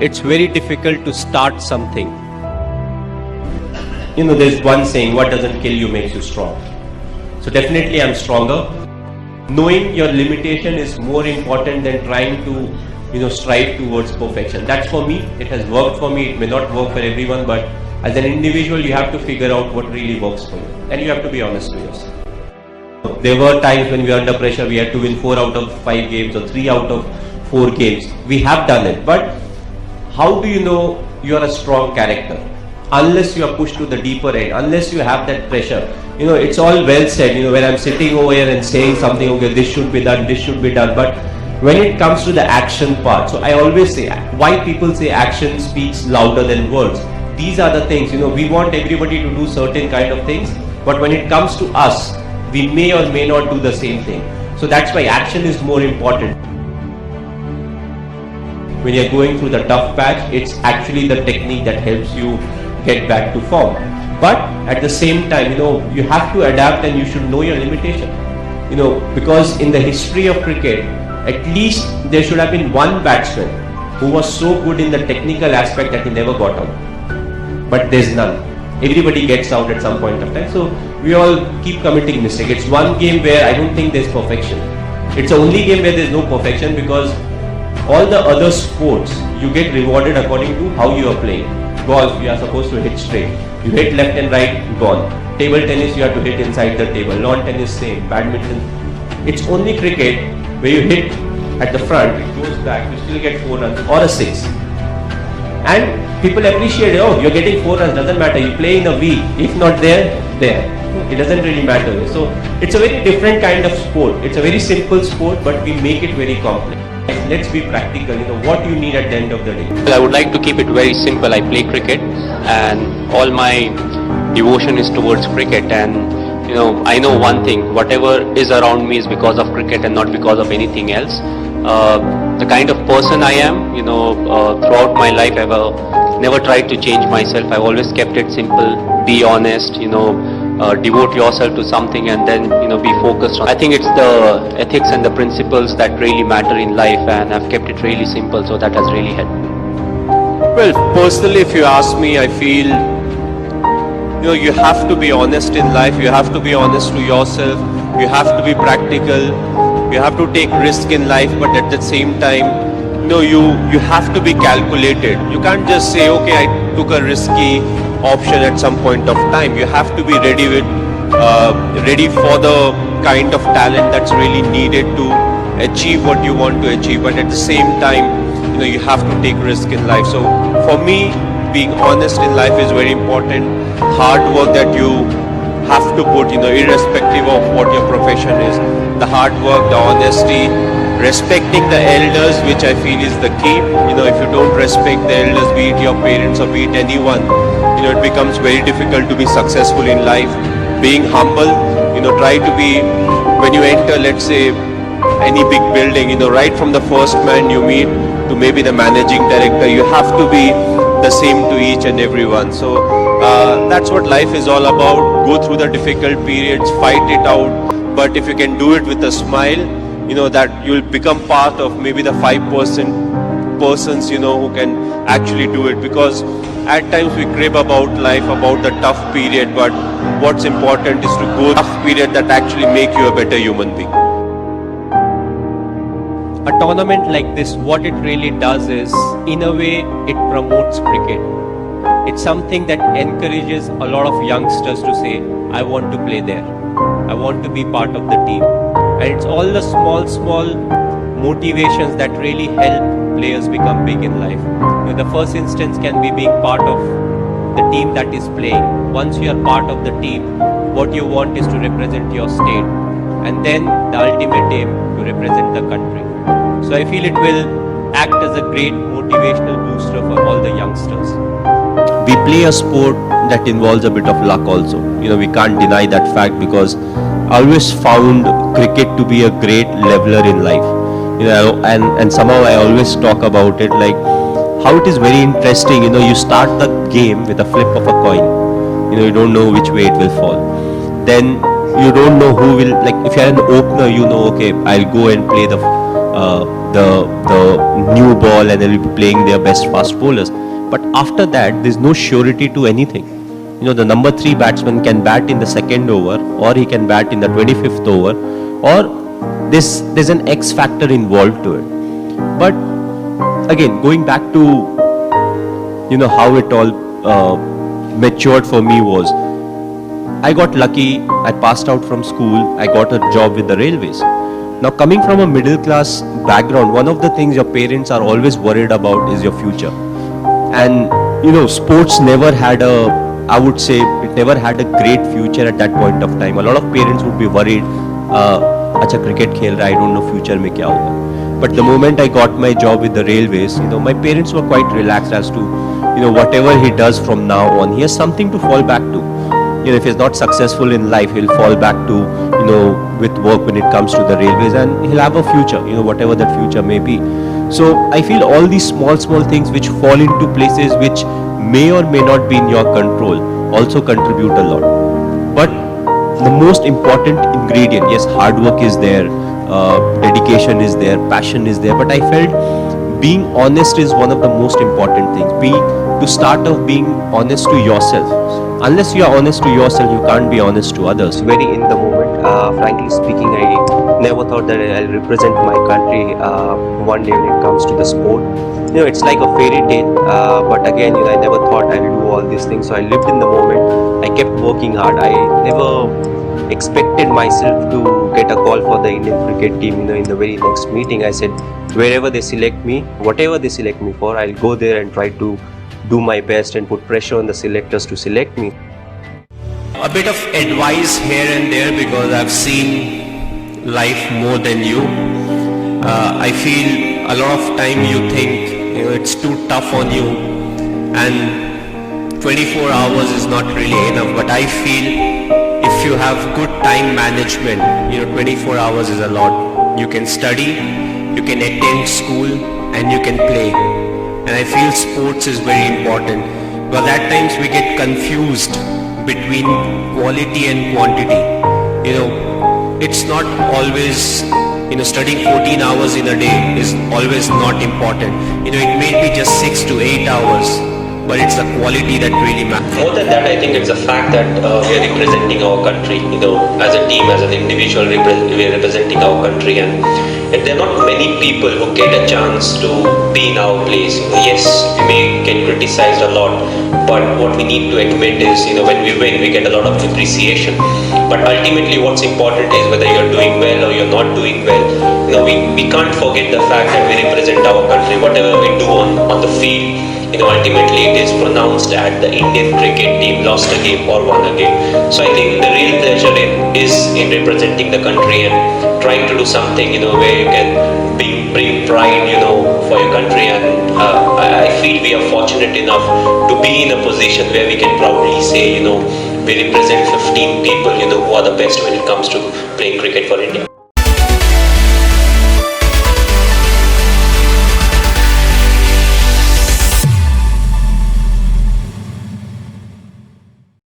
it's very difficult to start something. There's one saying, what doesn't kill you makes you strong. So definitely I'm stronger. Knowing your limitation is more important than trying to strive towards perfection. That's for me. It has worked for me. It may not work for everyone, but as an individual, you have to figure out what really works for you. And you have to be honest to yourself. There were times when we were under pressure, we had to win 4 out of 5 games or 3 out of 4 games. We have done it. But how do you know you are a strong character? Unless you are pushed to the deeper end, unless you have that pressure. It's all well said, when I'm sitting over here and saying something, okay, this should be done, this should be done. But when it comes to the action part, so I always say, why people say action speaks louder than words. These are the things, we want everybody to do certain kind of things, but when it comes to us, we may or may not do the same thing. So that's why action is more important. When you're going through the tough patch, it's actually the technique that helps you get back to form. But at the same time, you have to adapt and you should know your limitation. Because in the history of cricket, at least there should have been one batsman who was so good in the technical aspect that he never got out. But there's none. Everybody gets out at some point of time. So we all keep committing mistakes. It's one game where I don't think there's perfection. It's the only game where there's no perfection, because all the other sports, you get rewarded according to how you are playing. Golf, you are supposed to hit straight. You hit left and right, gone. Table tennis, you have to hit inside the table. Lawn tennis, same. Badminton. It's only cricket where you hit at the front, it goes back, you still get 4 runs or a 6. And people appreciate, oh, you're getting 4 runs, doesn't matter. You play in a week. If not there, there. It doesn't really matter. So it's a very different kind of sport. It's a very simple sport, but we make it very complex. Let's be practical. What you need at the end of the day. Well, I would like to keep it very simple. I play cricket, and all my devotion is towards cricket. And I know one thing: whatever is around me is because of cricket and not because of anything else. The kind of person I am, throughout my life, I've never tried to change myself. I've always kept it simple. Be honest. Devote yourself to something and then be focused on. I think it's the ethics and the principles that really matter in life, and I've kept it really simple, so that has really helped. Well, personally, if you ask me, I feel you have to be honest in life. You have to be honest to yourself. You have to be practical. You have to take risk in life, but at the same time, you have to be calculated. You can't just say, okay, I took a risky option at some point of time. You have to be ready for the kind of talent that's really needed to achieve what you want to achieve. But at the same time, you have to take risk in life. So for me, being honest in life is very important. Hard work that you have to put, irrespective of what your profession is. The hard work, the honesty, respecting the elders, which I feel is the key. If you don't respect the elders, be it your parents or be it anyone, it becomes very difficult to be successful in life. Being humble, try to be, when you enter, let's say, any big building, right from the first man you meet to maybe the managing director, you have to be the same to each and everyone. So that's what life is all about. Go through the difficult periods, fight it out, but if you can do it with a smile, that you'll become part of maybe the 5% persons, who can actually do it. Because at times we crib about life, about the tough period, but what's important is to go through the tough period that actually make you a better human being. A tournament like this, what it really does is, in a way, it promotes cricket. It's something that encourages a lot of youngsters to say, I want to play there. I want to be part of the team. And it's all the small motivations that really help players become big in life. The first instance can be being part of the team that is playing. Once you are part of the team, what you want is to represent your state, and then the ultimate aim to represent the country. So I feel it will act as a great motivational booster for all the youngsters. We play a sport that involves a bit of luck also. We can't deny that fact, because I always found cricket to be a great leveler in life. And somehow I always talk about it, like how it is very interesting. You start the game with a flip of a coin. You don't know which way it will fall. Then you don't know who will, like if you're an opener, okay, I'll go and play the the new ball and they'll be playing their best fast bowlers. But after that, there's no surety to anything. You know, the number 3 batsman can bat in the second over, or he can bat in the 25th over, or there's an X factor involved to it. But again, going back to, you know, how it all matured for me was, I got lucky, I passed out from school, I got a job with the railways. Now, coming from a middle class background, one of the things your parents are always worried about is your future. And, you know, sports never had I would say, it never had a great future at that point of time. A lot of parents would be worried, acha cricket khel raha, I don't know future mein kya hoga. But the moment I got my job with the railways, you know, my parents were quite relaxed as to, you know, whatever he does from now on, he has something to fall back to. You know, if he's not successful in life, he'll fall back to, you know, with work when it comes to the railways, and he'll have a future, you know, whatever that future may be. So I feel all these small things which fall into places which may or may not be in your control also contribute a lot. But the most important ingredient, yes, hard work is there, dedication is there, passion is there, but I felt being honest is one of the most important things. To start off being honest to yourself. Unless you are honest to yourself, you can't be honest to others. Very in the moment. Frankly speaking, I never thought that I'll represent my country one day when it comes to the sport. You know, it's like a fairy tale, but again, you know, I never thought I'll do all these things. So I lived in the moment. I kept working hard. I never expected myself to get a call for the Indian cricket team. You know, in the very next meeting, I said, wherever they select me, whatever they select me for, I'll go there and try to do my best and put pressure on the selectors to select me. A bit of advice here and there, because I've seen life more than you. I feel a lot of time you think, you know, it's too tough on you, and 24 hours is not really enough. But I feel if you have good time management, you know, 24 hours is a lot. You can study, you can attend school, and you can play. And I feel sports is very important, because at times we get confused between quality and quantity. You know, it's not always, you know, studying 14 hours in a day is always not important. You know, it may be just 6 to 8 hours, but it's the quality that really matters. More than that, I think it's the fact that we are representing our country, you know, as a team, as an individual, we are representing our country, and there are not many people who get a chance to be in our place. Yes, we may get criticized a lot, but what we need to admit is, you know, when we win, we get a lot of appreciation. But ultimately, what's important is whether you're doing well or you're not doing well. You know, we can't forget the fact that we represent our country. Whatever we do on the field, you know, ultimately it is pronounced at the Indian cricket team lost a game or won a game. So I think the real pleasure is in representing the country and trying to do something, you know, where you can bring pride, you know, for your country. And I feel we are fortunate enough to be in a position where we can proudly say, you know, we represent 15 people, you know, who are the best when it comes to playing cricket for India.